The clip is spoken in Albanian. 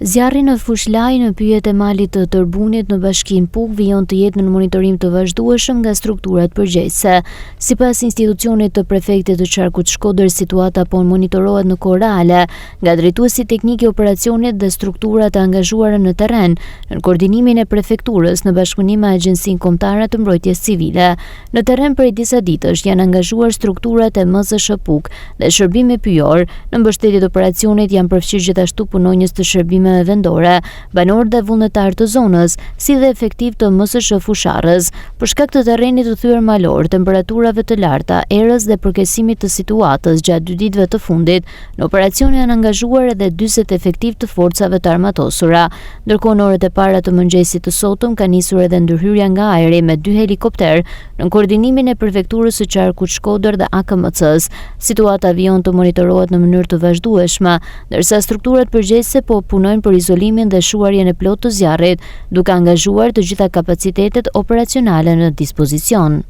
Zjarri në Fushlaj në pyjet e malit të Tërbunit në bashkinë Puk vijon të jetë në monitorim të vazhdueshëm nga strukturat përgjegjëse. Sipas institucionit të prefektit të Qarkut Shkodër, situata po monitorohet në kohë reale nga drejtuesi teknik i operacionit dhe strukturat e angazhuara në terren, në koordinimin e prefekturës në bashkëpunim me Agjencinë Kombëtare të Mbrojtjes Civile. Në terren prej disa ditësh janë angazhuar strukturat e MZSH Puk dhe shërbimi pyjor. Në mbështetje të operacionit janë përfshirë gjithashtu punonjës të shërbimeve vendore, banor dhe vullnetar të zonës, si dhe efektiv të MSSH Fusharrës. Për shkak të terrenit të thyer malor, temperaturave të larta, erës dhe përkesimit të situatës gjatë 2 ditëve të fundit, në operacion janë angazhuar edhe 40 efektiv të forcave të armatosura. Ndërkohë në orët e para të mëngjesit të sotëm ka nisur edhe ndërhyrja nga ajri me 2 helikopter në koordinimin e prefekturës së Qarkut Shkodër dhe AKMC-s. Situata vijon të monitorohet në mënyrë të vazhdueshme, ndërsa strukturat përgjegjëse po punojnë për izolimin dhe shuarjen e plotë të zjarrit, duke angazhuar të gjitha kapacitetet operacionale në dispozicion.